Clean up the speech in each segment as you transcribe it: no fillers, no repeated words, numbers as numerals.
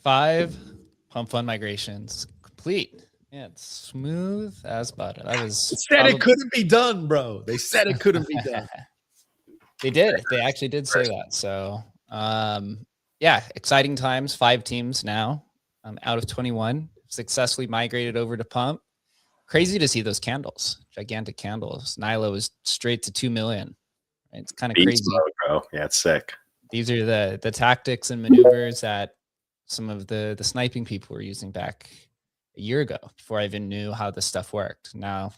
5 Pumpfun migrations complete. Yeah, it's smooth as butter. That was said it couldn't be done, bro. They said it couldn't be done. They did. They actually did say that. So, yeah, exciting times. 5 teams now out of 21 successfully migrated over to Pump. Crazy to see those candles, gigantic candles. Nyla was straight to 2 million. Right? It's kind of crazy, bro. Yeah, it's sick. These are the tactics and maneuvers that some of the sniping people were using back a year ago before I even knew how this stuff worked. Now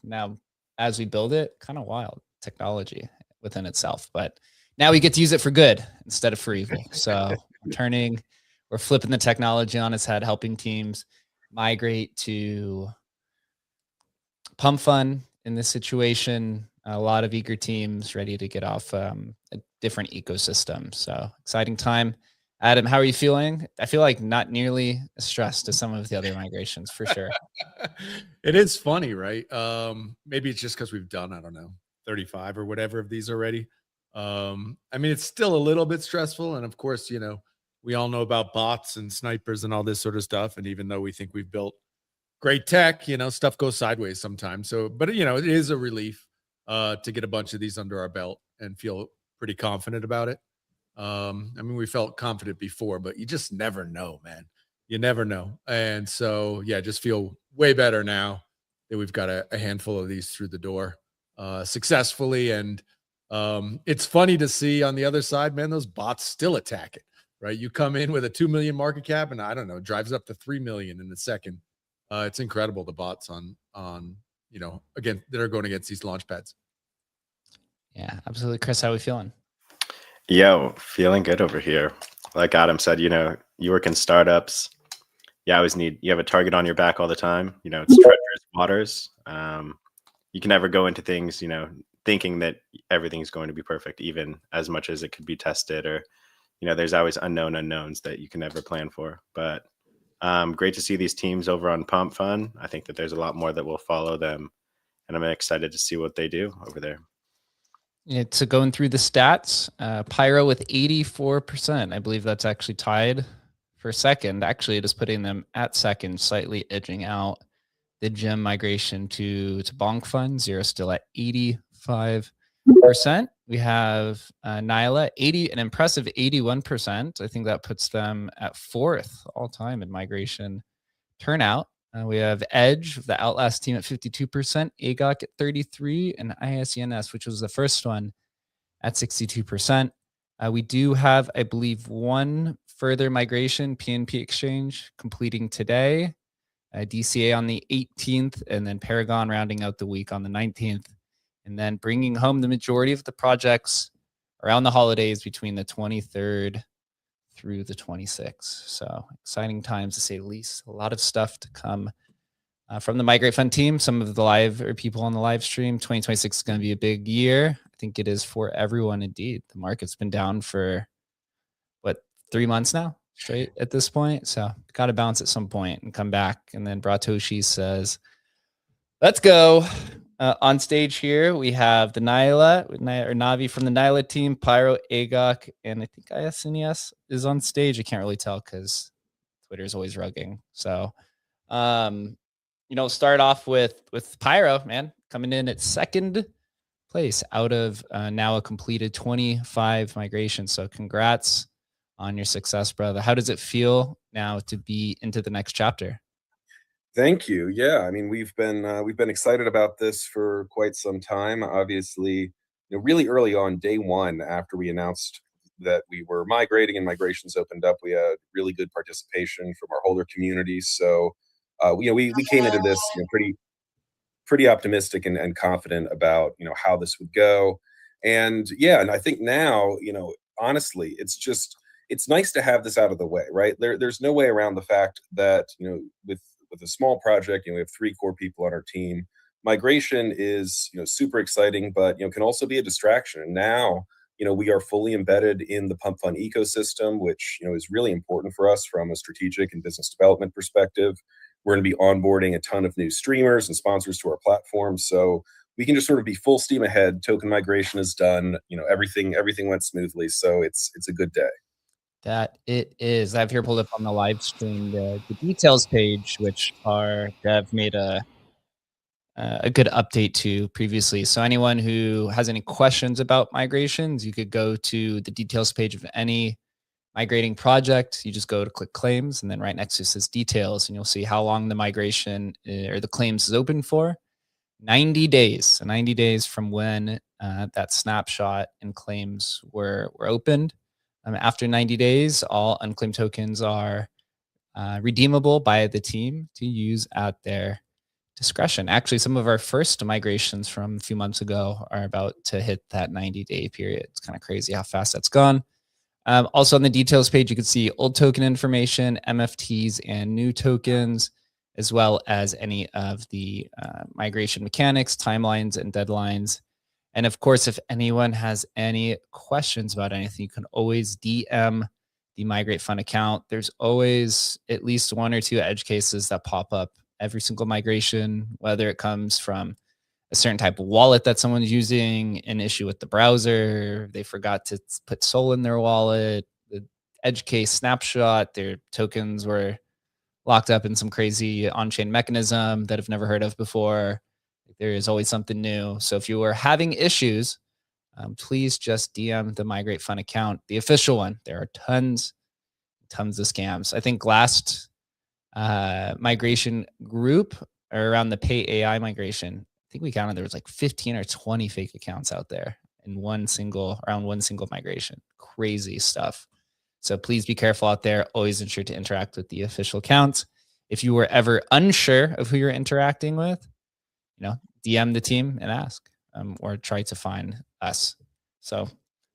as we build it, kind of wild technology within itself, but now we get to use it for good instead of for evil. So we're flipping the technology on its head, helping teams migrate to Pumpfun in this situation. A lot of eager teams ready to get off a different ecosystem. So exciting time. Adam, how are you feeling? I feel like not nearly as stressed as some of the other migrations for sure. It is funny, right? Maybe it's just because we've done, I don't know, 35 or whatever of these already. I mean, it's still a little bit stressful. And of course, you know, we all know about bots and snipers and all this sort of stuff. And even though we think we've built great tech, you know, stuff goes sideways sometimes. So, but you know, it is a relief to get a bunch of these under our belt and feel pretty confident about it. I mean, we felt confident before, but you just never know, man. You never know. And so, yeah, just feel way better now that we've got a handful of these through the door successfully. And it's funny to see on the other side, man, those bots still attack it, right? You come in with a 2 million market cap and I don't know, drives up to 3 million in a second. It's incredible. The bots on, you know, again, that are going against these launch pads. Yeah, absolutely. Chris, how are we feeling? Yo, feeling good over here. Like Adam said, you work in startups. You always you have a target on your back all the time. It's treacherous waters. You can never go into things, thinking that everything's going to be perfect, even as much as it could be tested, or, there's always unknown unknowns that you can never plan for. But great to see these teams over on Pumpfun. I think that there's a lot more that will follow them, and I'm excited to see what they do over there. Yeah, so going through the stats, Pyro with 84%. I believe that's actually tied for second. Actually, it is putting them at second, slightly edging out the gem migration to Pumpfun. Zero still at 85%. We have Nyla, an impressive 81%. I think that puts them at fourth all time in migration turnout. We have Edge, the Outlast team, at 52%, AGOC at 33%, and ISENS, which was the first one, at 62%. We do have, I believe, one further migration, PNP Exchange, completing today. DCA on the 18th, and then Paragon rounding out the week on the 19th, and then bringing home the majority of the projects around the holidays between the 23rd through the 26th. So exciting times to say the least. A lot of stuff to come from the Migrate Fund team. Some of the live or people on the live stream. 2026 is going to be a big year. I think it is for everyone indeed. The market's been down for 3 months now straight at this point. So got to bounce at some point and come back. And then Bratoshi says, let's go. On stage here, we have the Nyla, or Navi from the Nyla team, Pyro, AGOC, and I think ISNES is on stage. I can't really tell because Twitter is always rugging. So, start off with Pyro, man, coming in at second place out of now a completed 25 migrations. So congrats on your success, brother. How does it feel now to be into the next chapter? Thank you. Yeah, I mean, we've been excited about this for quite some time. Obviously, really early on, day one after we announced that we were migrating and migrations opened up, we had really good participation from our holder community. So, we came into this pretty optimistic and confident about how this would go. And yeah, and I think now, honestly, it's nice to have this out of the way, right? There's no way around the fact that with a small project, we have 3 core people on our team. Migration is super exciting, but can also be a distraction. And now we are fully embedded in the Pumpfun ecosystem, which is really important for us from a strategic and business development perspective. We're going to be onboarding a ton of new streamers and sponsors to our platform, so we can just sort of be full steam ahead. Token migration is done. Everything went smoothly, so it's a good day. That it is. I have here pulled up on the live stream the details page, which our dev made a good update to previously. So anyone who has any questions about migrations, you could go to the details page of any migrating project. You just go to click claims, and then right next to it says details, and you'll see how long the migration or the claims is open for. 90 days. So 90 days from when that snapshot and claims were opened. After 90 days, all unclaimed tokens are redeemable by the team to use at their discretion. Actually, some of our first migrations from a few months ago are about to hit that 90-day period. It's kind of crazy how fast that's gone. Also on the details page, you can see old token information, MFTs, and new tokens, as well as any of the migration mechanics, timelines, and deadlines. And of course, if anyone has any questions about anything, you can always DM the Migrate Fund account. There's always at least 1 or 2 edge cases that pop up every single migration, whether it comes from a certain type of wallet that someone's using, an issue with the browser, they forgot to put Sol in their wallet, the edge case snapshot, their tokens were locked up in some crazy on-chain mechanism that I've never heard of before. There is always something new. So if you are having issues, please just DM the Migrate Fund account, the official one. There are tons of scams. I think last migration group around the Pay AI migration, I think we counted there was like 15 or 20 fake accounts out there in one single migration. Crazy stuff. So please be careful out there. Always ensure to interact with the official accounts. If you were ever unsure of who you're interacting with, DM the team and ask, or try to find us. So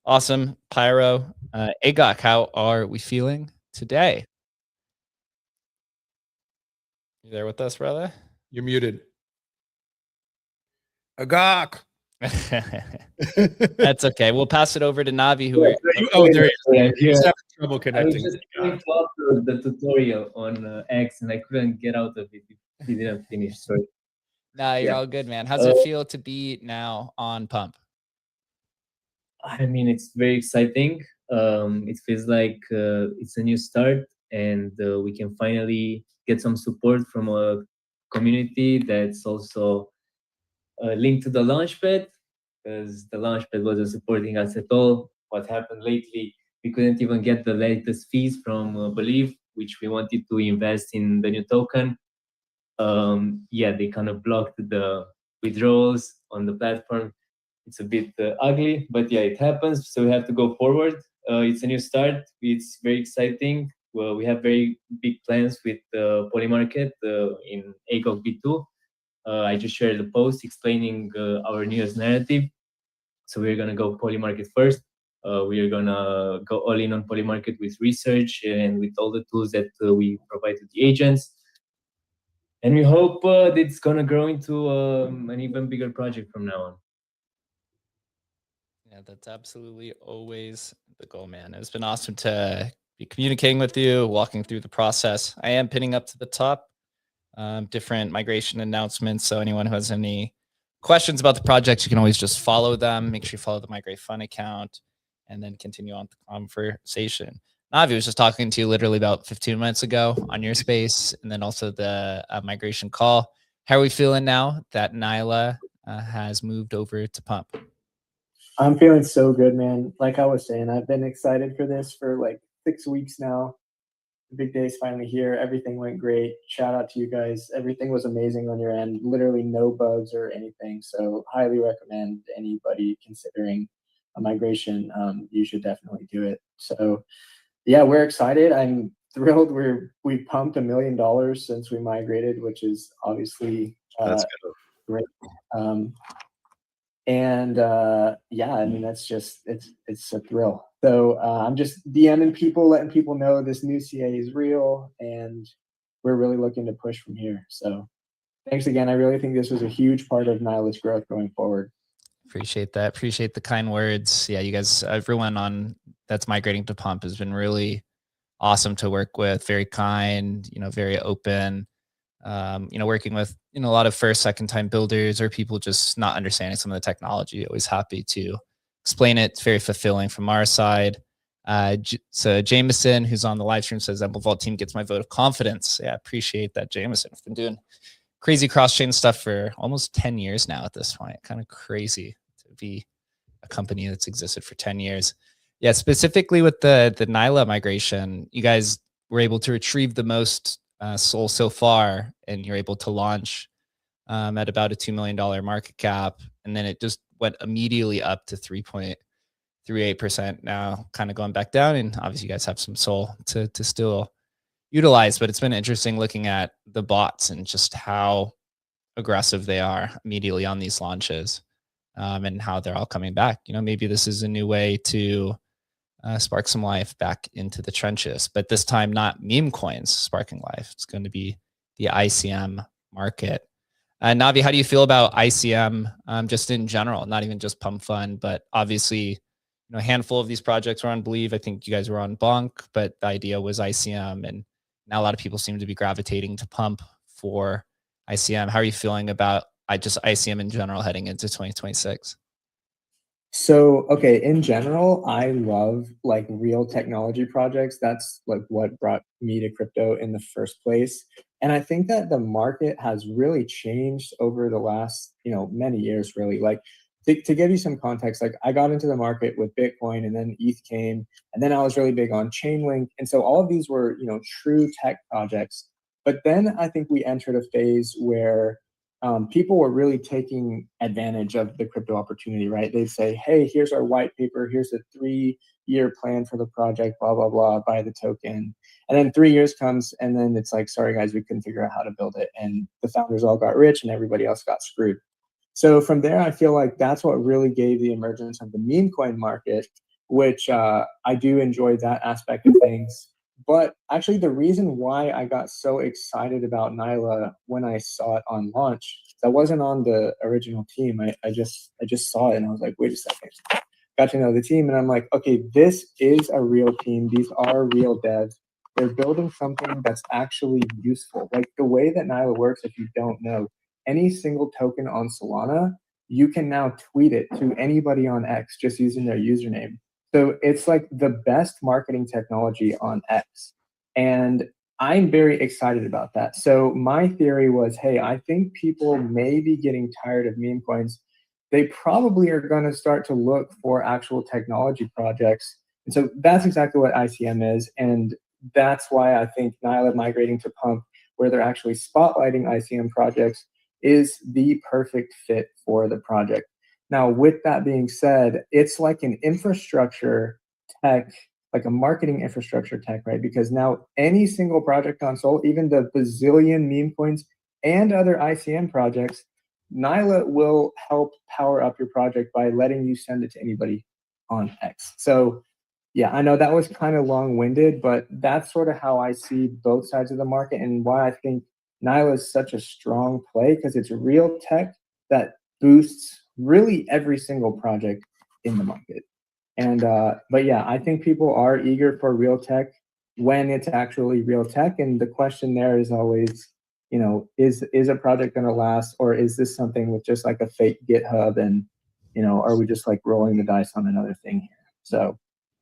awesome, Pyro. Agok, how are we feeling today? You there with us, brother? You're muted. Agok. That's okay. We'll pass it over to Navi, who Yeah, are Oh, there he Yeah, is. He's yeah. having trouble I was connecting. just going to upload the tutorial on X, and I couldn't get out of it if he didn't finish. Sorry. Nah, you're Yeah. all good, man. How's it feel to be now on Pump? I mean, it's very exciting. It feels like it's a new start, and we can finally get some support from a community that's also linked to the Launchpad, because the Launchpad wasn't supporting us at all. What happened lately, we couldn't even get the latest fees from Believe, which we wanted to invest in the new token. Yeah, they kind of blocked the withdrawals on the platform. It's a bit ugly, but yeah, it happens. So we have to go forward. It's a new start. It's very exciting. Well, we have very big plans with Polymarket in AGOG B2. I just shared a post explaining our newest narrative. So we're gonna go Polymarket first. We are gonna go all in on Polymarket with research and with all the tools that we provide to the agents. And we hope that it's gonna grow into an even bigger project from now on. Yeah, that's absolutely always the goal, man. It's been awesome to be communicating with you, walking through the process. I am pinning up to the top different migration announcements. So anyone who has any questions about the project, you can always just follow them. Make sure you follow the Migrate Fun account and then continue on the conversation. Navi was just talking to you literally about 15 minutes ago on your space, and then also the migration call. How are we feeling now that Nyla has moved over to Pump? I'm feeling so good, man. Like I was saying, I've been excited for this for like 6 weeks now. The big day's finally here. Everything went great. Shout out to you guys. Everything was amazing on your end. Literally no bugs or anything. So highly recommend anybody considering a migration. You should definitely do it. So yeah, we're excited. I'm thrilled. We pumped $1 million since we migrated, which is obviously That's good. great. Yeah, I mean, that's just it's a thrill. So I'm just DMing people, letting people know this new CA is real, and we're really looking to push from here. So thanks again. I really think this was a huge part of Nyla's growth going forward. Appreciate that. Appreciate the kind words. Yeah, you guys, everyone on that's migrating to Pump has been really awesome to work with. Very kind, very open. Working with, a lot of first, second time builders or people just not understanding some of the technology. Always happy to explain it. It's very fulfilling from our side. So Jameson, who's on the live stream, says that Vault team gets my vote of confidence. Yeah, appreciate that, Jameson. I've been doing crazy cross-chain stuff for almost 10 years now at this point. Kind of crazy to be a company that's existed for 10 years. Yeah, specifically with the Nyla migration, you guys were able to retrieve the most Sol so far, and you're able to launch at about a $2 million market cap, and then it just went immediately up to 3.38% now, kind of going back down. And obviously you guys have some Sol to still utilize, but it's been interesting looking at the bots and just how aggressive they are immediately on these launches, and how they're all coming back. Maybe this is a new way to spark some life back into the trenches, but this time not meme coins sparking life. It's going to be the ICM market. Navi, how do you feel about ICM just in general, not even just Pumpfun, but obviously, a handful of these projects were on Believe. I think you guys were on Bonk, but the idea was ICM, and now a lot of people seem to be gravitating to Pump for ICM. How are you feeling about just ICM in general heading into 2026? So, okay, in general, I love like real technology projects. That's like what brought me to crypto in the first place. And I think that the market has really changed over the last, many years, really. Like to give you some context, like I got into the market with Bitcoin, and then ETH came, and then I was really big on Chainlink. And so all of these were, true tech projects. But then I think we entered a phase where people were really taking advantage of the crypto opportunity, right? They'd say, hey, here's our white paper. Here's a 3-year plan for the project, blah, blah, blah, buy the token. And then 3 years comes, and then it's like, sorry, guys, we couldn't figure out how to build it. And the founders all got rich and everybody else got screwed. So from there, I feel like that's what really gave the emergence of the meme coin market, which I do enjoy that aspect of things. But actually, the reason why I got so excited about Nyla when I saw it on launch, that wasn't on the original team. I just saw it and I was like, wait a second. Got to know the team and I'm like, okay, this is a real team. These are real devs. They're building something that's actually useful. Like the way that Nyla works, if you don't know, any single token on Solana, you can now tweet it to anybody on X just using their username. So it's like the best marketing technology on X. And I'm very excited about that. So my theory was, hey, I think people may be getting tired of meme coins. They probably are going to start to look for actual technology projects. And so that's exactly what ICM is. And that's why I think Nyla migrating to Pump, where they're actually spotlighting ICM projects, is the perfect fit for the project. Now, with that being said, it's like an infrastructure tech, like a marketing infrastructure tech, right? Because now any single project on Sol, even the bazillion meme coins and other ICM projects, Nyla will help power up your project by letting you send it to anybody on X. So yeah, I know that was kind of long-winded, but that's sort of how I see both sides of the market and why I think Nyla is such a strong play, because it's real tech that boosts really every single project in the market. And but yeah, I think people are eager for real tech when it's actually real tech. And the question there is always, you know, is a project going to last, or is this something with just like a fake GitHub, and you know, are we just like rolling the dice on another thing here? So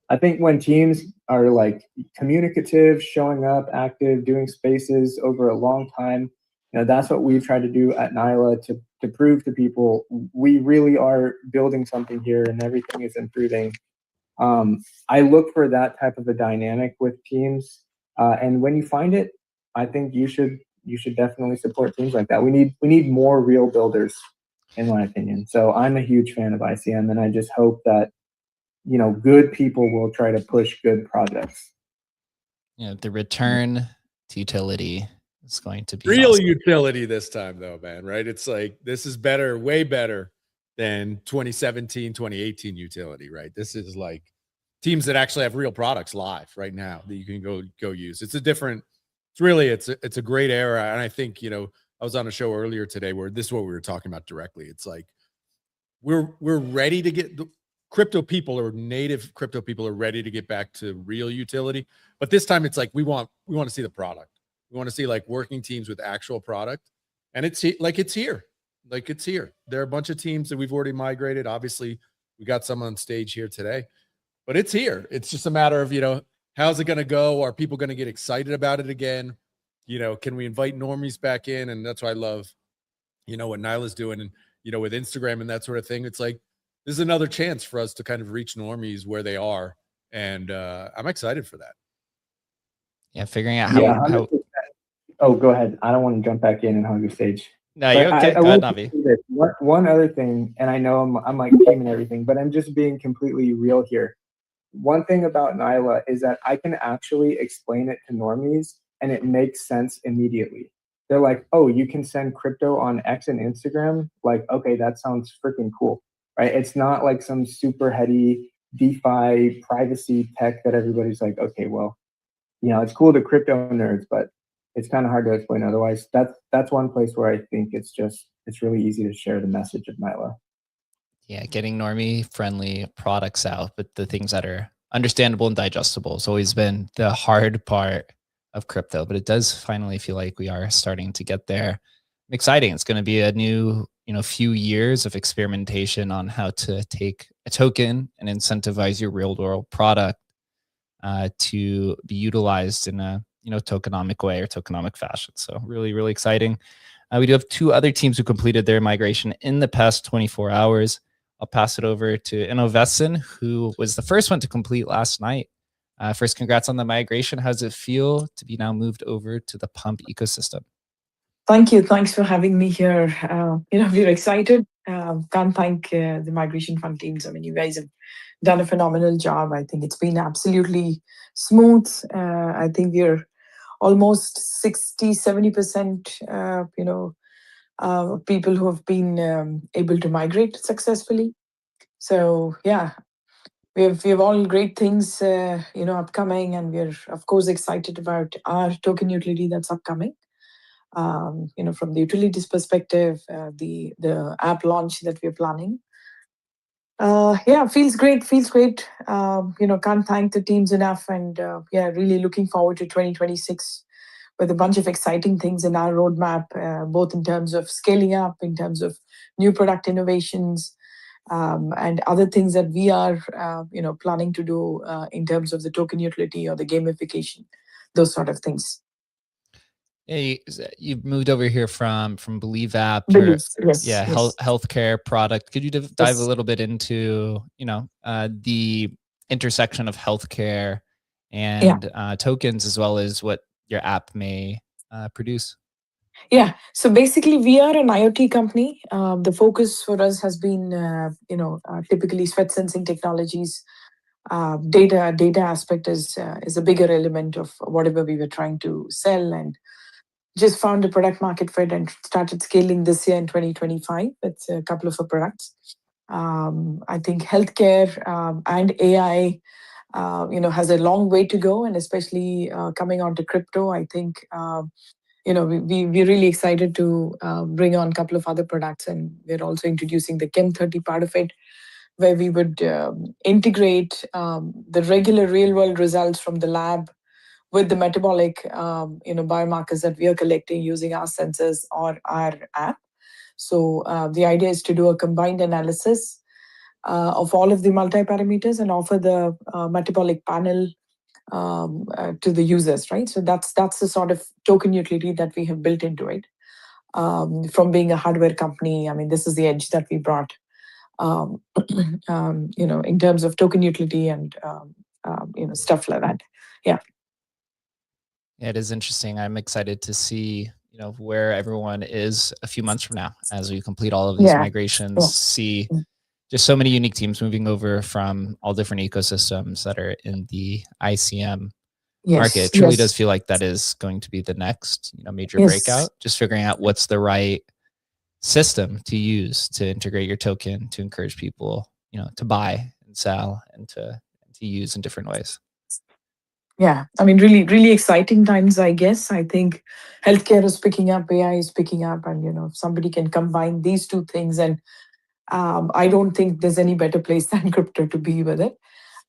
I think when teams are like communicative, showing up, active, doing spaces over a long time, you know, that's what we've tried to do at Nyla to prove to people we really are building something here and everything is improving. I look for that type of a dynamic with teams, and when you find it, I think you should definitely support teams like that. We need more real builders, in my opinion. So I'm a huge fan of ICM, and I just hope that, you know, good people will try to push good projects. You know, the return to utility is going to be Real awesome. utility this time, though, man, right? It's like this is better, way better than 2017, 2018 utility, right? This is like teams that actually have real products live right now that you can go use. It's a different, it's a great era. And I think, you know, I was on a show earlier today where this is what we were talking about directly. It's like we're ready to get the crypto people, or native crypto people are ready to get back to real utility. But this time it's like we want to see the product. We want to see like working teams with actual product. And it's here. Like it's here. There are a bunch of teams that we've already migrated. Obviously, we got some on stage here today, but it's here. It's just a matter of, you know, how's it going to go? Are people going to get excited about it again? You know, can we invite normies back in? And that's why I love, you know, what Nyla's doing, and, you know, with Instagram and that sort of thing. It's like, this is another chance for us to kind of reach normies where they are. And I'm excited for that. Yeah, figuring out Yeah, how. Oh, go ahead. I don't want to jump back in and hug your stage. No, you're okay. Go ahead, Navi. One other thing, and I know I'm like teaming everything, but I'm just being completely real here. One thing about Nyla is that I can actually explain it to normies and it makes sense immediately. They're like, oh, you can send crypto on X and Instagram? Like, okay, that sounds freaking cool, right? It's not like some super heady DeFi privacy tech that everybody's like, okay, well, you know, it's cool to crypto nerds, but it's kind of hard to explain otherwise. That's one place where I think it's really easy to share the message of Nyla. Yeah, getting normie friendly products out, but the things that are understandable and digestible has always been the hard part of crypto, but it does finally feel like we are starting to get there. Exciting. It's going to be a new, you know, few years of experimentation on how to take a token and incentivize your real world product to be utilized in a, you know, tokenomic way or tokenomic fashion. So really, really exciting. We do have two other teams who completed their migration in the past 24 hours. I'll pass it over to Innovesin, who was the first one to complete last night. First, congrats on the migration. How does it feel to be now moved over to the Pump ecosystem? Thank you. Thanks for having me here. You know, we're excited. Can't thank the Migration Fund teams. I mean, you guys have done a phenomenal job. I think it's been absolutely smooth. I think we're almost 60-70%, you know, people who have been able to migrate successfully. So yeah, we have all great things upcoming, and we're of course excited about our token utility that's upcoming. From the utilities perspective, the app launch that we're planning. Yeah, feels great. Feels great. Can't thank the teams enough, and yeah, really looking forward to 2026 with a bunch of exciting things in our roadmap, both in terms of scaling up, in terms of new product innovations, and other things that we are, planning to do in terms of the token utility or the gamification, those sort of things. Yeah, you moved over here from Believe app. Beliefs, yes, Yeah, yes. healthcare product. Could you dive Yes. a little bit into the intersection of healthcare and tokens, as well as what your app may produce? Yeah. So basically, we are an IoT company. The focus for us has been, typically sweat sensing technologies. Data aspect is a bigger element of whatever we were trying to sell, and just found a product market fit and started scaling this year in 2025. It's a couple of our products. I think healthcare and AI, has a long way to go, and especially coming onto crypto, I think. We're really excited to bring on a couple of other products, and we're also introducing the Chem 30 part of it, where we would integrate the regular real world results from the lab with the metabolic biomarkers that we are collecting using our sensors or our app. So the idea is to do a combined analysis of all of the multi-parameters and offer the metabolic panel to the users, right? So that's the sort of token utility that we have built into it. From being a hardware company, I mean, this is the edge that we brought, in terms of token utility and stuff like that. Yeah. Yeah, it is interesting. I'm excited to see where everyone is a few months from now as we complete all of these migrations. See just so many unique teams moving over from all different ecosystems that are in the ICM market. It truly does feel like that is going to be the next major breakout. Just figuring out what's the right system to use to integrate your token to encourage people to buy and sell and to use in different ways. Yeah, I mean, really, really exciting times, I guess. I think healthcare is picking up, AI is picking up, and if somebody can combine these two things, and I don't think there's any better place than crypto to be with it.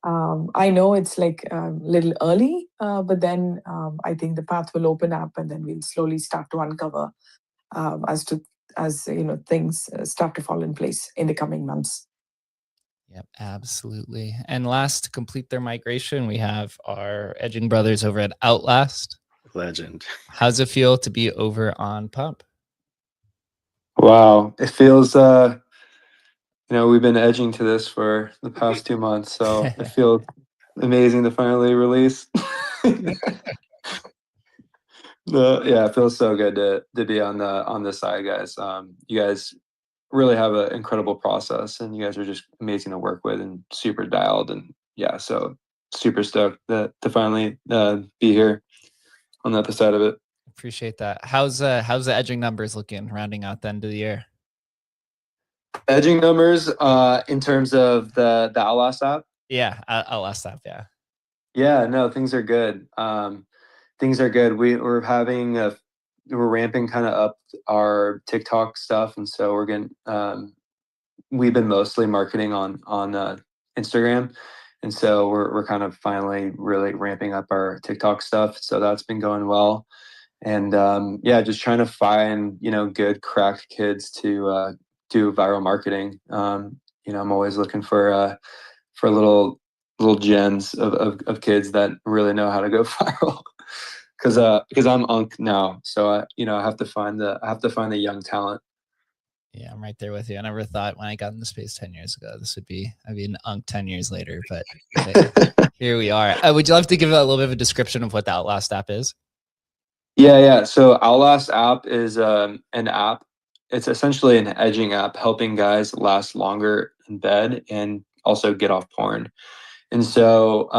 I know it's like a little early, but then I think the path will open up, and then we'll slowly start to uncover as things start to fall in place in the coming months. Yep, absolutely. And last, to complete their migration, we have our edging brothers over at Outlast. Legend. How's it feel to be over on Pump? Wow, it feels we've been edging to this for the past 2 months, so it feels amazing to finally release. It feels so good to be on this side, guys. You guys really have an incredible process, and you guys are just amazing to work with and super dialed, and so super stoked to finally be here on the other side of it. Appreciate that. How's the edging numbers looking rounding out the end of the year? Edging numbers in terms of the Outlast app? Yeah, Outlast app, yeah. Yeah, no, things are good. Things are good. We're ramping kind of up our TikTok stuff, and so we're getting we've been mostly marketing on Instagram, and so we're kind of finally really ramping up our TikTok stuff. So that's been going well, and just trying to find good cracked kids to do viral marketing. I'm always looking for little gems of kids that really know how to go viral. Because I'm Unk now, so I have to find the young talent. Yeah, I'm right there with you. I never thought when I got in the space 10 years ago, I'd be an Unk 10 years later, but here we are. Would you love to give a little bit of a description of what the Outlast app is? Yeah. So Outlast app is an app. It's essentially an edging app helping guys last longer in bed and also get off porn. And so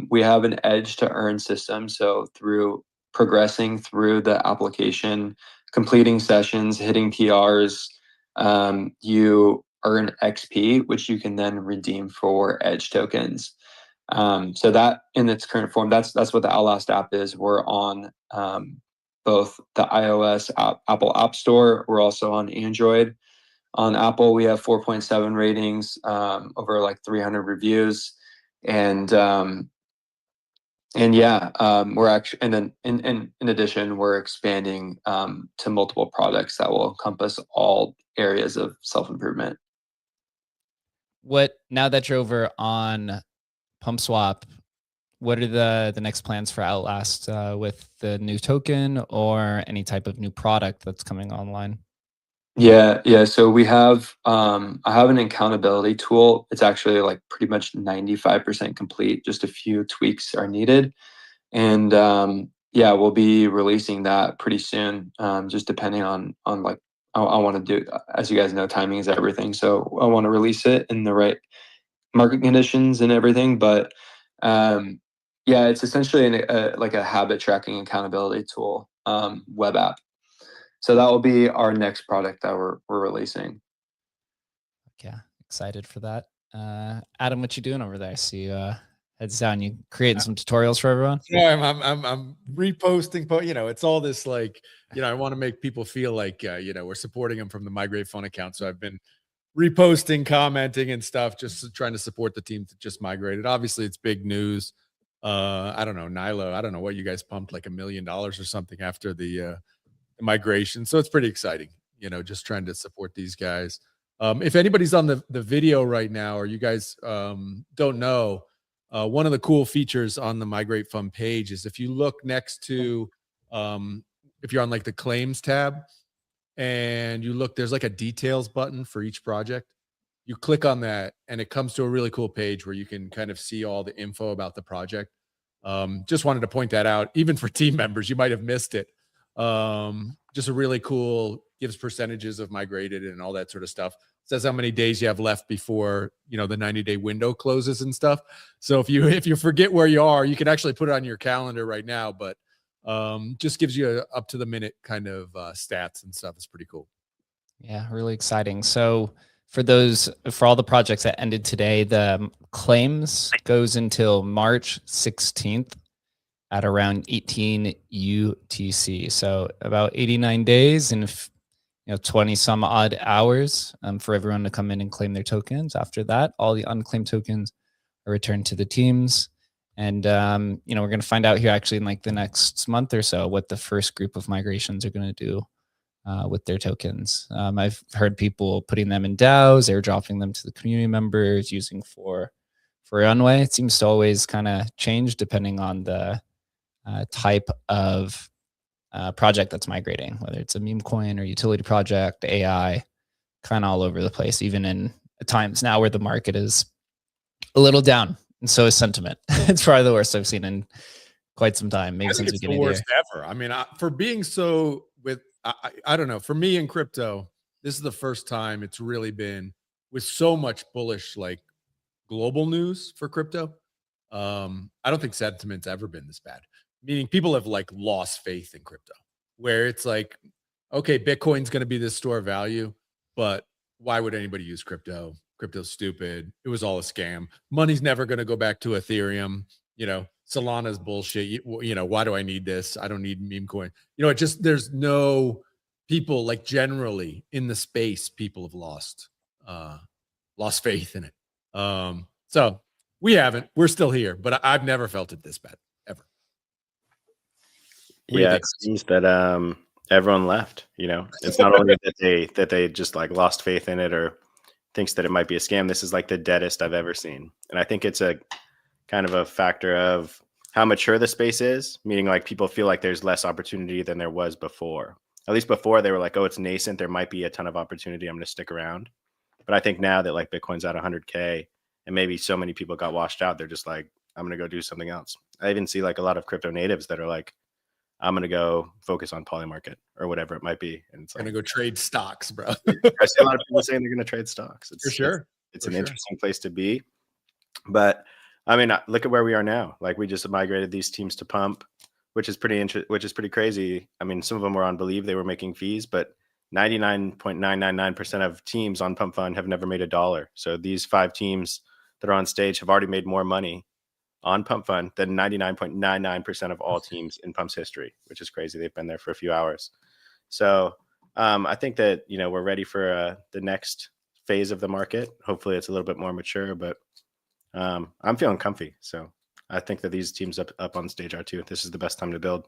we have an edge to earn system. So through progressing through the application, completing sessions, hitting PRs, you earn XP, which you can then redeem for Edge tokens. So that in its current form, that's what the Outlast app is. We're on both the iOS Apple App Store. We're also on Android. On Apple, we have 4.7 ratings, over like 300 reviews, and yeah, we're actually, and then in addition, we're expanding to multiple products that will encompass all areas of self-improvement. What, now that you're over on PumpSwap, what are the next plans for Outlast with the new token or any type of new product that's coming online? Yeah. So we have, I have an accountability tool. It's actually like pretty much 95% complete. Just a few tweaks are needed. And yeah, we'll be releasing that pretty soon. Just depending on like, I want to do, as you guys know, timing is everything. So I want to release it in the right market conditions and everything. But yeah, it's essentially like a habit tracking accountability tool, web app. So that will be our next product that we're releasing. Yeah, excited for that. Adam, what you doing over there? I see you heads down. You creating some tutorials for everyone? Yeah, I'm reposting. You know, it's all this like, you know, I want to make people feel like you know, we're supporting them from the Migrate Fun account. So I've been reposting, commenting, and stuff, just trying to support the team that just migrated. Obviously, it's big news. I don't know, Nilo. I don't know what you guys pumped, like $1 million or something after the migration. So it's pretty exciting, you know, just trying to support these guys. If anybody's on the video right now, or you guys don't know, one of the cool features on the Migrate Fund page is if you look next to, if you're on like the claims tab and you look, there's like a details button for each project. You click on that and it comes to a really cool page where you can kind of see all the info about the project. Just wanted to point that out, even for team members, you might have missed it. Just a really cool, gives percentages of migrated and all that sort of stuff. Says how many days you have left before, you know, the 90-day window closes and stuff. So if you forget where you are, you can actually put it on your calendar right now, but just gives you a up to the minute kind of stats and stuff. It's pretty cool. Yeah, really exciting. So for all the projects that ended today, the claims goes until March 16th at around 18 UTC. So about 89 days and 20 some odd hours for everyone to come in and claim their tokens. After that, all the unclaimed tokens are returned to the teams. And we're going to find out here actually in like the next month or so what the first group of migrations are going to do with their tokens. I've heard people putting them in DAOs, airdropping them to the community members, using for Runway. It seems to always kind of change depending on the type of project that's migrating, whether it's a meme coin or utility project, AI, kind of all over the place, even in times now where the market is a little down. And so is sentiment. It's probably the worst I've seen in quite some time, maybe since the beginning of the year. Ever. I mean, for being so I don't know, for me in crypto, this is the first time it's really been with so much bullish, like global news for crypto. I don't think sentiment's ever been this bad. Meaning people have like lost faith in crypto, where it's like, okay, Bitcoin's going to be this store of value, but why would anybody use crypto? Crypto's stupid. It was all a scam. Money's never going to go back to Ethereum. You know, Solana's bullshit. You know, why do I need this? I don't need meme coin. You know, it just, there's no people like generally in the space, people have lost faith in it. So we haven't, we're still here, but I've never felt it this bad ever. Yeah, it seems that everyone left. You know, it's not only that they just like lost faith in it or thinks that it might be a scam. This is like the deadest I've ever seen, and I think it's a kind of a factor of how mature the space is. Meaning, like people feel like there's less opportunity than there was before. At least before they were like, oh, it's nascent. There might be a ton of opportunity. I'm going to stick around. But I think now that like Bitcoin's at 100K and maybe so many people got washed out, they're just like, I'm going to go do something else. I even see like a lot of crypto natives that are like, I'm going to go focus on Polymarket or whatever it might be. And it's like, going to go trade stocks, bro. I see a lot of people saying they're going to trade stocks. For sure. It's an interesting place to be. But I mean, look at where we are now. Like we just migrated these teams to Pump. which is pretty crazy. I mean, some of them were on Believe, they were making fees, but 99.999% of teams on Pumpfun have never made $1. So these 5 teams that are on stage have already made more money on Pumpfun than 99.99% of all teams in Pump's history, which is crazy. They've been there for a few hours. So I think that, you know, we're ready for the next phase of the market. Hopefully it's a little bit more mature, but I'm feeling comfy. So I think that these teams up on stage are too. This is the best time to build.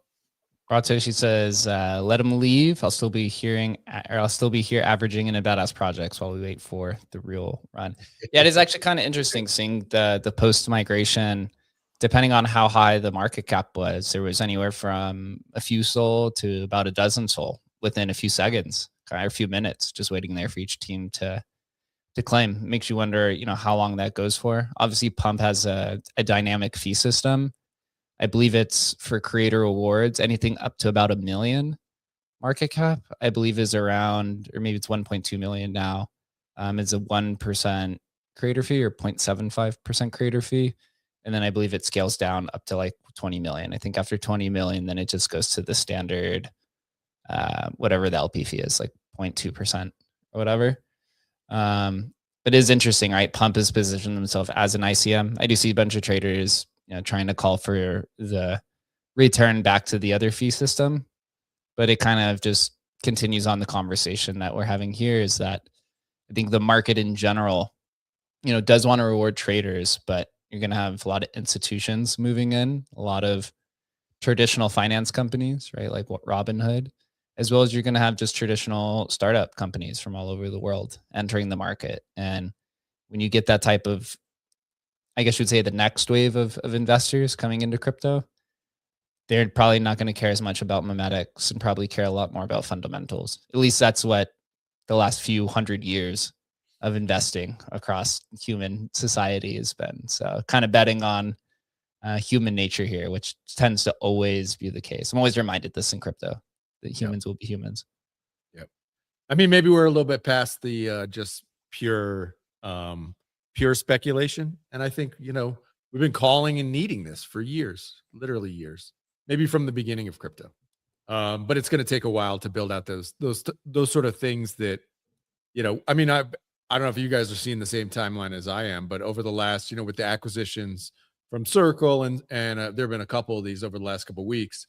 Ratoshi says, let him leave. I'll still be here averaging in about us projects while we wait for the real run. Yeah, it is actually kind of interesting seeing the post migration, depending on how high the market cap was. There was anywhere from a few SOL to about a dozen SOL within a few seconds or a few minutes, just waiting there for each team to claim. Makes you wonder, you know, how long that goes for. Obviously, Pump has a dynamic fee system. I believe it's for creator awards, anything up to about 1 million market cap, I believe is around, or maybe it's 1.2 million now. It's a 1% creator fee or 0.75% creator fee. And then I believe it scales down up to like 20 million. I think after 20 million, then it just goes to the standard, whatever the LP fee is, like 0.2% or whatever. But it is interesting, right? Pump has positioned themselves as an ICM. I do see a bunch of traders, you know, trying to call for the return back to the other fee system, but it kind of just continues on the conversation that we're having here, is that I think the market in general, you know, does want to reward traders, but you're going to have a lot of institutions moving in, a lot of traditional finance companies, right? Like what Robinhood, as well as you're going to have just traditional startup companies from all over the world entering the market. And when you get that type of, I guess you'd say, the next wave of investors coming into crypto, they're probably not going to care as much about memetics and probably care a lot more about fundamentals. At least that's what the last few hundred years of investing across human society has been. So kind of betting on human nature here, which tends to always be the case. I'm always reminded this in crypto, that humans will be humans. Yep. I mean, maybe we're a little bit past the just pure speculation. And I think, you know, we've been calling and needing this for years, literally years, maybe from the beginning of crypto. But it's going to take a while to build out those sort of things that, you know, I mean, I don't know if you guys are seeing the same timeline as I am, but over the last, you know, with the acquisitions from Circle and there've been a couple of these over the last couple of weeks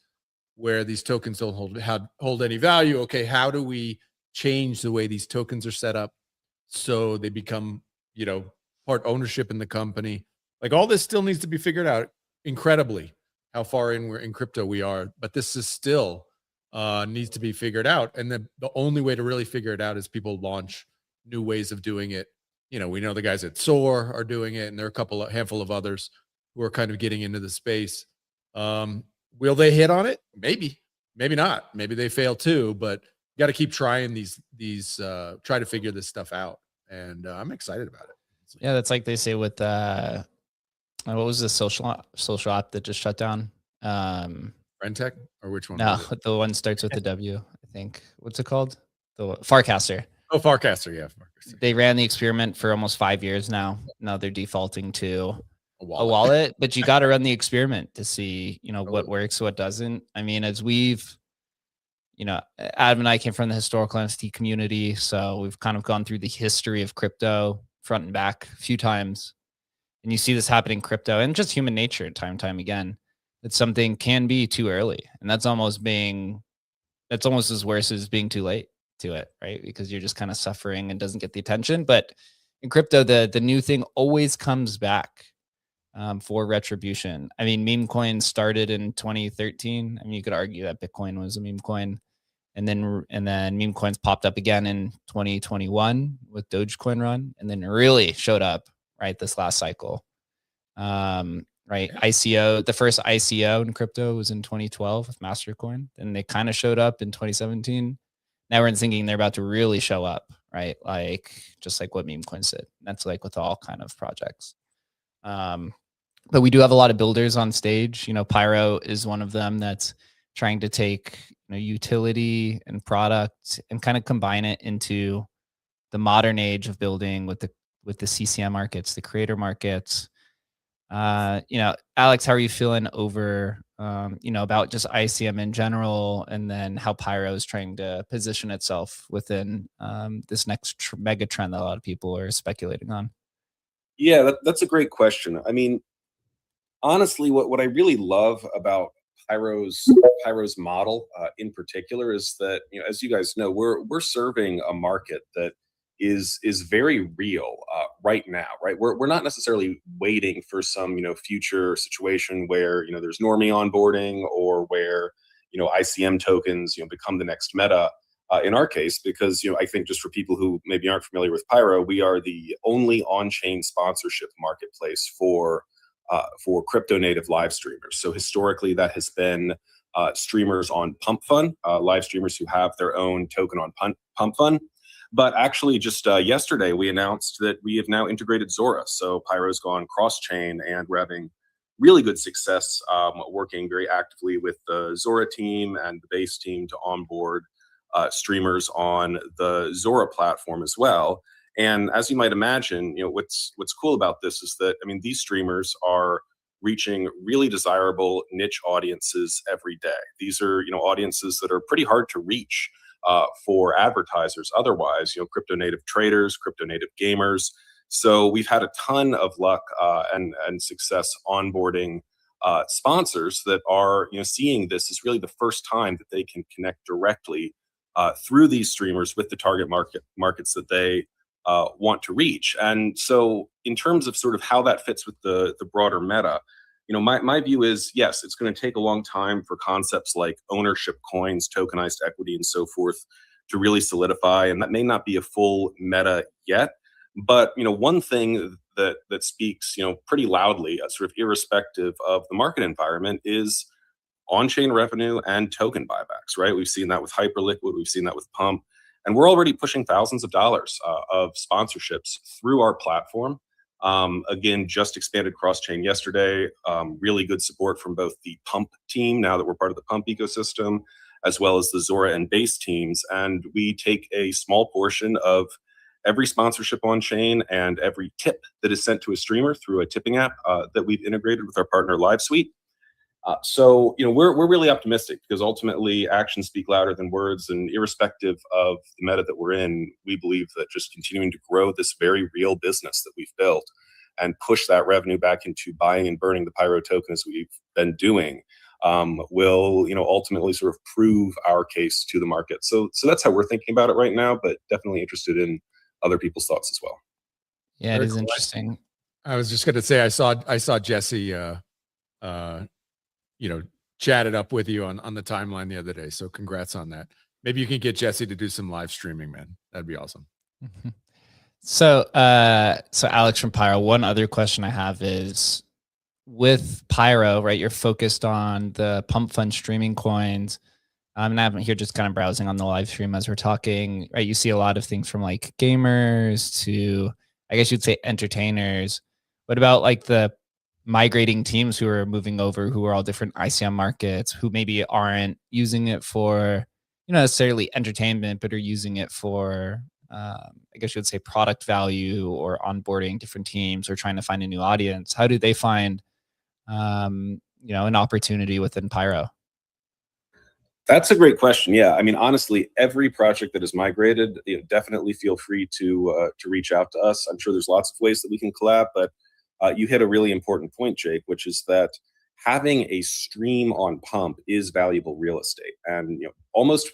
where these tokens don't hold any value. Okay, how do we change the way these tokens are set up so they become, you know, part ownership in the company? Like, all this still needs to be figured out. Incredibly, how far in crypto we are, but this is still needs to be figured out. And the only way to really figure it out is people launch new ways of doing it. You know, we know the guys at Soar are doing it, and there are a handful of others who are kind of getting into the space. Will they hit on it? Maybe not. Maybe they fail too, but you got to keep trying try to figure this stuff out. And I'm excited about it. Yeah, that's like they say with what was the social app that just shut down? Rentech, or which one? No, the one starts with the W, I think. What's it called? The Farcaster. Oh, Farcaster, yeah. Farcaster. They ran the experiment for almost 5 years now. Now they're defaulting to a wallet, but you got to run the experiment to see, you know, what works, what doesn't. I mean, as we've, you know, Adam and I came from the historical NFT community, so we've kind of gone through the history of crypto front and back a few times. And you see this happening in crypto and just human nature time and time again, that something can be too early. And that's almost as worse as being too late to it, right? Because you're just kind of suffering and doesn't get the attention. But in crypto, the new thing always comes back for retribution. I mean, meme coins started in 2013. I mean, you could argue that Bitcoin was a meme coin. And then meme coins popped up again in 2021 with Dogecoin run, and then really showed up right this last cycle. Right, ICO, the first ICO in crypto was in 2012 with Mastercoin, and they kind of showed up in 2017. Now we're thinking they're about to really show up, right? Like just like what meme coins did. That's like with all kind of projects. But we do have a lot of builders on stage. You know, Pyro is one of them that's trying to take, you know, utility and product and kind of combine it into the modern age of building with the CCM markets, the creator markets. You know, Alex, how are you feeling over about just ICM in general, and then how Pyro is trying to position itself within this next mega trend that a lot of people are speculating on. Yeah, that's a great question. I mean, honestly, what I really love about Pyro's model in particular is that, as you guys know, we're serving a market that is very real right now, right? We're not necessarily waiting for some future situation where there's normie onboarding, or where ICM tokens become the next meta. In our case, because I think, just for people who maybe aren't familiar with Pyro, we are the only on-chain sponsorship marketplace for crypto native live streamers. So historically, that has been streamers on Pumpfun, live streamers who have their own token on Pumpfun. But actually, just yesterday, we announced that we have now integrated Zora. So Pyro's gone cross-chain, and we're having really good success working very actively with the Zora team and the base team to onboard streamers on the Zora platform as well. And as you might imagine, what's cool about this is that, I mean, these streamers are reaching really desirable niche audiences every day. These are audiences that are pretty hard to reach for advertisers otherwise. Crypto native traders, crypto native gamers. So we've had a ton of luck and success onboarding sponsors that are seeing this as really the first time that they can connect directly through these streamers with the target markets that they want to reach. And so, in terms of sort of how that fits with the broader meta, my view is, yes, it's going to take a long time for concepts like ownership coins, tokenized equity, and so forth to really solidify, and that may not be a full meta yet. But one thing that speaks pretty loudly, sort of irrespective of the market environment, is on-chain revenue and token buybacks, right? We've seen that with Hyperliquid, we've seen that with Pump, and we're already pushing thousands of dollars of sponsorships through our platform. Again, just expanded cross-chain yesterday. Really good support from both the Pump team, now that we're part of the Pump ecosystem, as well as the Zora and Base teams. And we take a small portion of every sponsorship on chain and every tip that is sent to a streamer through a tipping app that we've integrated with our partner LiveSuite. So we're really optimistic, because ultimately actions speak louder than words, and irrespective of the meta that we're in, we believe that just continuing to grow this very real business that we've built and push that revenue back into buying and burning the Pyro token as we've been doing will ultimately sort of prove our case to the market. So that's how we're thinking about it right now, but definitely interested in other people's thoughts as well. Yeah, it is interesting. I was just going to say, I saw Jesse chatted up with you on the timeline the other day. So congrats on that. Maybe you can get Jesse to do some live streaming, man. That'd be awesome. So Alex from Pyro, one other question I have is, with Pyro, right, you're focused on the Pumpfun streaming coins. And I'm here just kind of browsing on the live stream as we're talking, right? You see a lot of things from like gamers to, I guess you'd say, entertainers. What about like the migrating teams who are moving over, who are all different ICM markets, who maybe aren't using it for, necessarily entertainment, but are using it for, I guess you would say, product value, or onboarding different teams, or trying to find a new audience? How do they find, an opportunity within Pyro? That's a great question. Yeah, I mean, honestly, every project that is migrated, definitely feel free to reach out to us. I'm sure there's lots of ways that we can collab, but you hit a really important point, Jake, which is that having a stream on Pump is valuable real estate, and almost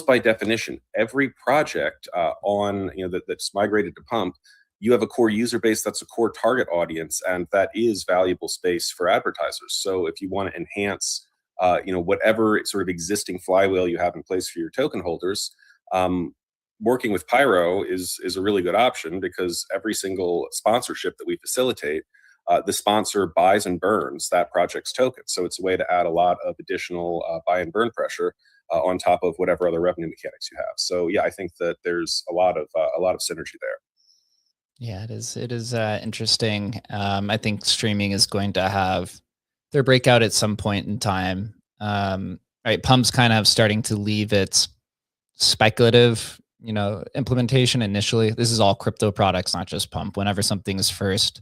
by definition, every project on that's migrated to Pump, you have a core user base that's a core target audience, and that is valuable space for advertisers. So if you want to enhance whatever sort of existing flywheel you have in place for your token holders, working with Pyro is a really good option, because every single sponsorship that we facilitate, the sponsor buys and burns that project's token. So it's a way to add a lot of additional buy and burn pressure on top of whatever other revenue mechanics you have. So yeah, I think that there's a lot of synergy there. Yeah, it is interesting. I think streaming is going to have their breakout at some point in time. Right, Pump's kind of starting to leave its speculative, implementation initially. This is all crypto products, not just Pump. Whenever something is first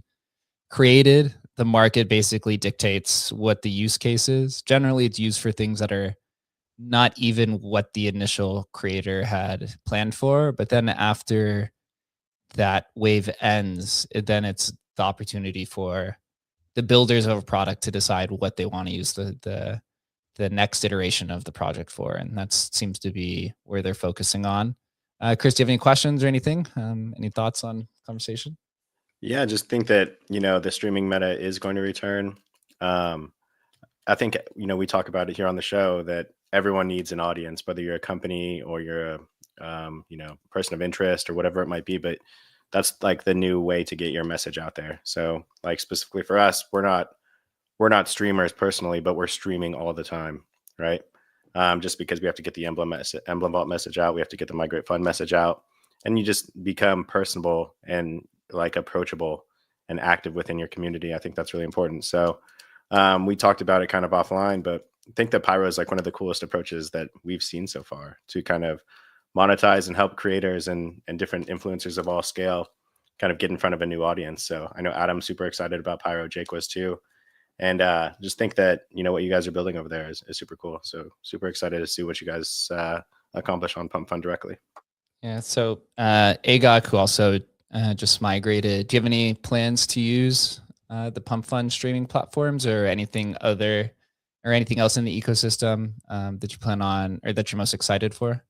created, the market basically dictates what the use case is. Generally, it's used for things that are not even what the initial creator had planned for. But then after that wave ends, then it's the opportunity for the builders of a product to decide what they want to use the next iteration of the project for, and that seems to be where they're focusing on. Chris, do you have any questions or anything? Any thoughts on conversation? Yeah, I just think that, the streaming meta is going to return. I think, we talk about it here on the show that everyone needs an audience, whether you're a company or you're a, person of interest or whatever it might be. But that's like the new way to get your message out there. So like specifically for us, we're not streamers personally, but we're streaming all the time, right? Just because we have to get the emblem vault message out, we have to get the migrate fund message out, and you just become personable and like approachable and active within your community. I think that's really important. So we talked about it kind of offline, but I think that Pyro is like one of the coolest approaches that we've seen so far to kind of monetize and help creators and different influencers of all scale kind of get in front of a new audience. So I know Adam's super excited about Pyro, Jake was too. And just think that, what you guys are building over there is super cool. So super excited to see what you guys accomplish on Pumpfun directly. Yeah. So Agok, who also just migrated, do you have any plans to use the Pumpfun streaming platforms or anything else in the ecosystem that you plan on or that you're most excited for?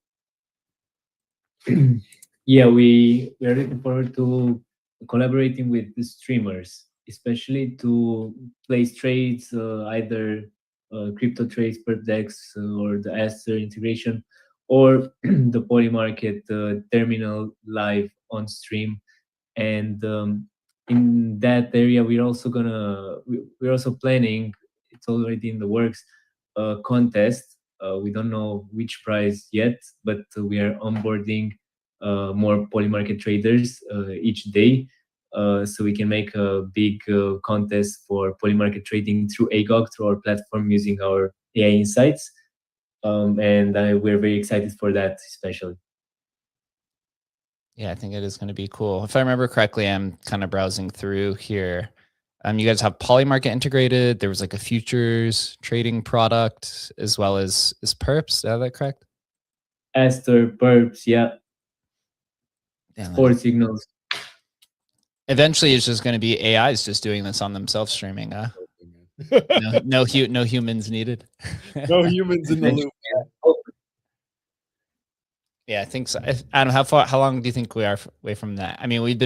Yeah, we are looking forward to collaborating with the streamers, especially to place trades, either crypto trades, perpdex, or the Aster integration, or the Polymarket terminal live on stream. And in that area, we're also planning. It's already in the works. Contest. We don't know which prize yet, but we are onboarding more Polymarket traders each day. So we can make a big contest for Polymarket trading through AGOG, through our platform, using our AI insights. And we're very excited for that, especially. Yeah, I think it is going to be cool. If I remember correctly, I'm kind of browsing through here. You guys have Polymarket integrated. There was like a futures trading product as well as perps. Is that correct? Aster, perps, yeah. Sport signals. Eventually, it's just going to be AIs just doing this on themselves streaming. No humans needed. No humans in the loop. Yeah, I think so. Adam, how long do you think we are away from that? I mean, we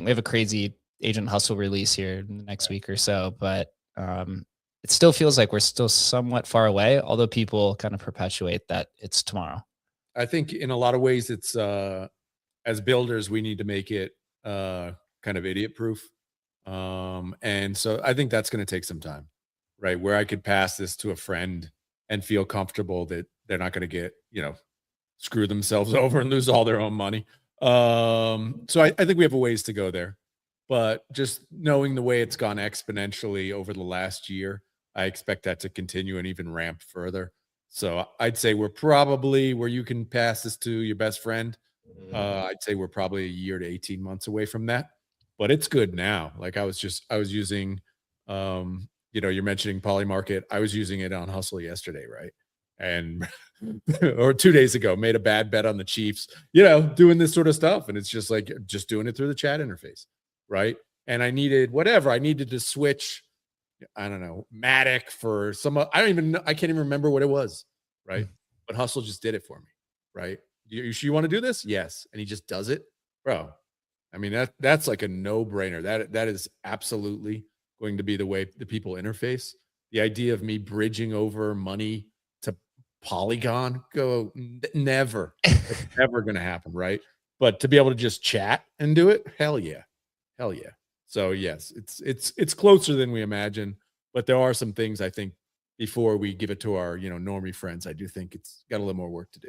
have a crazy Agent Hustle release here in the next week or so, but it still feels like we're still somewhat far away, although people kind of perpetuate that it's tomorrow. I think in a lot of ways it's as builders, we need to make it kind of idiot proof. And so I think that's going to take some time, right? Where I could pass this to a friend and feel comfortable that they're not going to get, screw themselves over and lose all their own money. So I think we have a ways to go there, but just knowing the way it's gone exponentially over the last year, I expect that to continue and even ramp further. So I'd say we're probably where you can pass this to your best friend. I'd say we're probably a year to 18 months away from that, but it's good now. Like I was using, you're mentioning Polymarket. I was using it on Hustle yesterday, right? And or 2 days ago, made a bad bet on the Chiefs, doing this sort of stuff. And it's just like, just doing it through the chat interface. Right. And I needed to switch, I don't know, Matic for some, I can't even remember what it was. Right. But Hustle just did it for me. Right. You want to do this? Yes. And he just does it, bro. I mean, that's like a no-brainer. That is absolutely going to be the way the people interface. The idea of me bridging over money to Polygon, never. It's never going to happen, right? But to be able to just chat and do it, hell yeah. So yes, it's closer than we imagine, but there are some things I think before we give it to our normie friends, I do think it's got a little more work to do.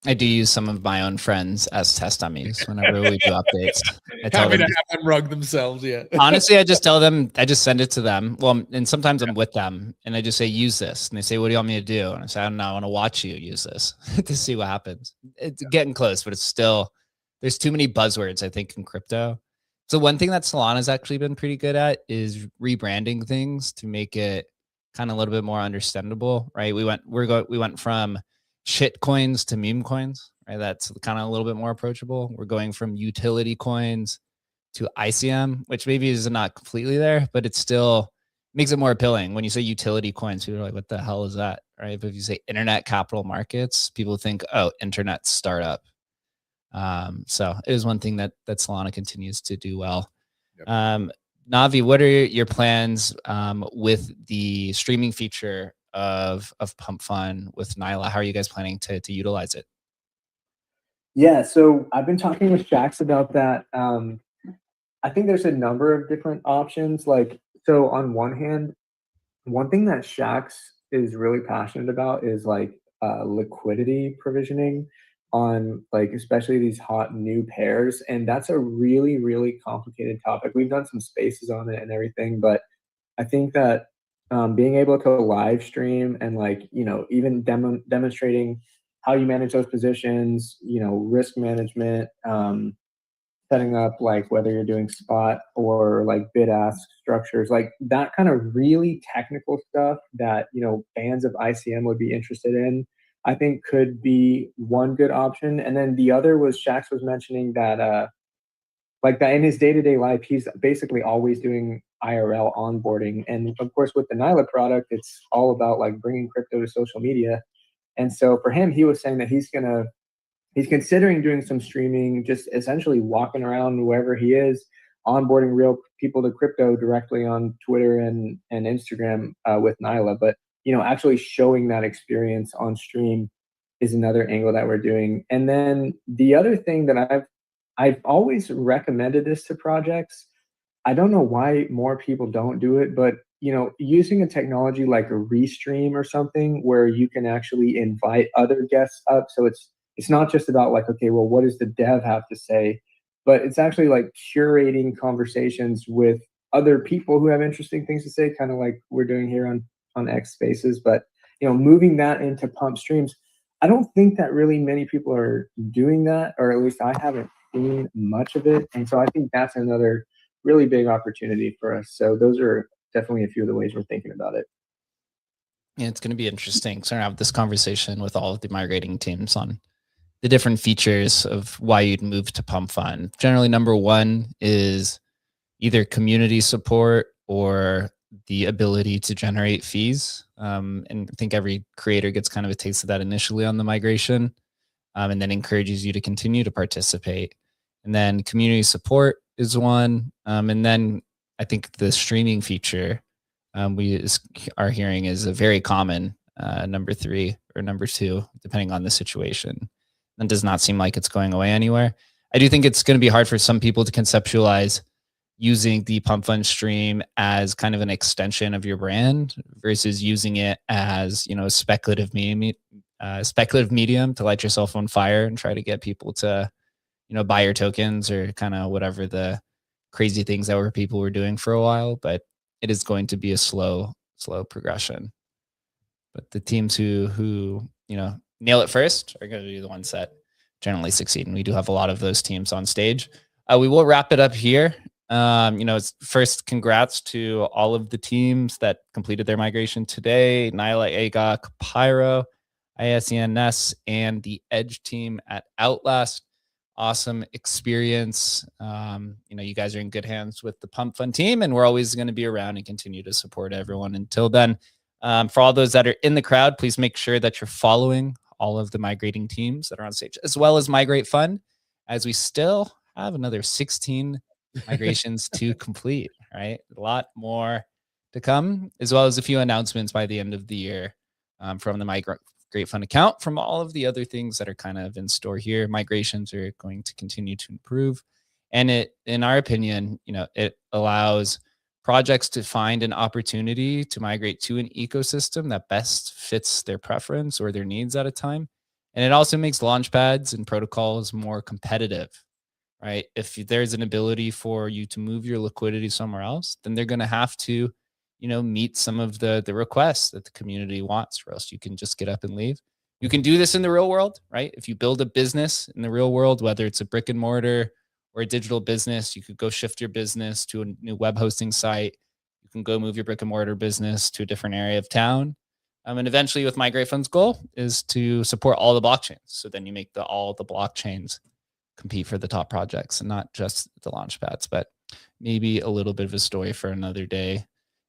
I do use some of my own friends as test dummies whenever we do updates. I tell them to have them rug themselves. Yeah. Honestly, I just tell them, I just send it to them. Well, and sometimes I'm with them and I just say, use this. And they say, what do you want me to do? And I say, I don't know. I want to watch you use this to see what happens. It's getting close, but it's still, there's too many buzzwords, I think, in crypto So one thing that Solana's actually been pretty good at is rebranding things to make it kind of a little bit more understandable, right? We went from shit coins to meme coins, right? That's kind of a little bit more approachable. We're going from utility coins to ICM, which maybe is not completely there, but it still makes it more appealing. When you say utility coins, people are like, what the hell is that? Right. But if you say internet capital markets, people think, oh, internet startup. So it is one thing that Solana continues to do well. Yep. Navi, what are your plans with the streaming feature of Pumpfun with Nyla? How are you guys planning to utilize it? Yeah, so I've been talking with Jax about that. I think there's a number of different options. Like, so on one hand, one thing that Shax is really passionate about is like liquidity provisioning on like especially these hot new pairs, and that's a really really complicated topic. We've done some spaces on it and everything, but I think that being able to live stream and like even demonstrating how you manage those positions, risk management, setting up like whether you're doing spot or like bid ask structures, like that kind of really technical stuff that fans of ICM would be interested in, I think could be one good option. And then the other was Shax was mentioning that like that in his day-to-day life, he's basically always doing IRL onboarding. And of course, with the Nyla product, it's all about like bringing crypto to social media. And so for him, he was saying that he's considering doing some streaming, just essentially walking around wherever he is, onboarding real people to crypto directly on Twitter and Instagram with Nyla. But actually showing that experience on stream is another angle that we're doing. And then the other thing that I've always recommended this to projects. I don't know why more people don't do it, but using a technology like a Restream or something where you can actually invite other guests up. So it's not just about like, okay, well, what does the dev have to say? But it's actually like curating conversations with other people who have interesting things to say, kind of like we're doing here on X Spaces. But moving that into Pump Streams, I don't think that really many people are doing that, or at least I haven't seen much of it. And so I think that's another really big opportunity for us. So those are definitely a few of the ways we're thinking about it. Yeah, it's going to be interesting. So I have this conversation with all of the migrating teams on the different features of why you'd move to Pumpfun. Generally, number one is either community support or the ability to generate fees. And I think every creator gets kind of a taste of that initially on the migration, and then encourages you to continue to participate. And then community support is one. And then I think the streaming feature we are hearing is a very common number three or number two, depending on the situation. And does not seem like it's going away anywhere. I do think it's going to be hard for some people to conceptualize using the Pumpfun stream as kind of an extension of your brand versus using it as a speculative medium to light yourself on fire and try to get people to buy your tokens or kind of whatever the crazy things that people were doing for a while. But it is going to be a slow progression. But the teams who nail it first are going to be the ones that generally succeed, and we do have a lot of those teams on stage. We will wrap it up here. First, congrats to all of the teams that completed their migration today: Nyla, AGOC, Pyro, ISENS, and the Edge team at Outlast. Awesome experience. You guys are in good hands with the Pumpfun team, and we're always going to be around and continue to support everyone. Until then, for all those that are in the crowd, please make sure that you're following all of the migrating teams that are on stage, as well as Migrate Fund, as we still have another 16 migrations to complete, right? A lot more to come, as well as a few announcements by the end of the year from the Migrate Fund account, from all of the other things that are kind of in store here. Migrations are going to continue to improve. And it, in our opinion, it allows projects to find an opportunity to migrate to an ecosystem that best fits their preference or their needs at a time. And it also makes launchpads and protocols more competitive, right? If there's an ability for you to move your liquidity somewhere else, then they're going to have to, meet some of the requests that the community wants, or else you can just get up and leave. You can do this in the real world, right? If you build a business in the real world, whether it's a brick and mortar or a digital business, you could go shift your business to a new web hosting site. You can go move your brick and mortar business to a different area of town. And eventually with Migrate Fund's goal is to support all the blockchains. So then you make all the blockchains compete for the top projects and not just the launch pads, but maybe a little bit of a story for another day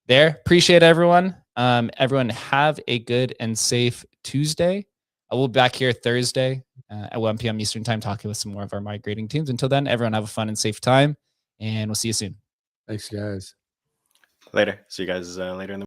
there. Appreciate everyone. Everyone have a good and safe Tuesday. I will be back here Thursday at 1 p.m. Eastern time, talking with some more of our migrating teams. Until then, everyone have a fun and safe time, and we'll see you soon. Thanks, guys. Later. See you guys later in the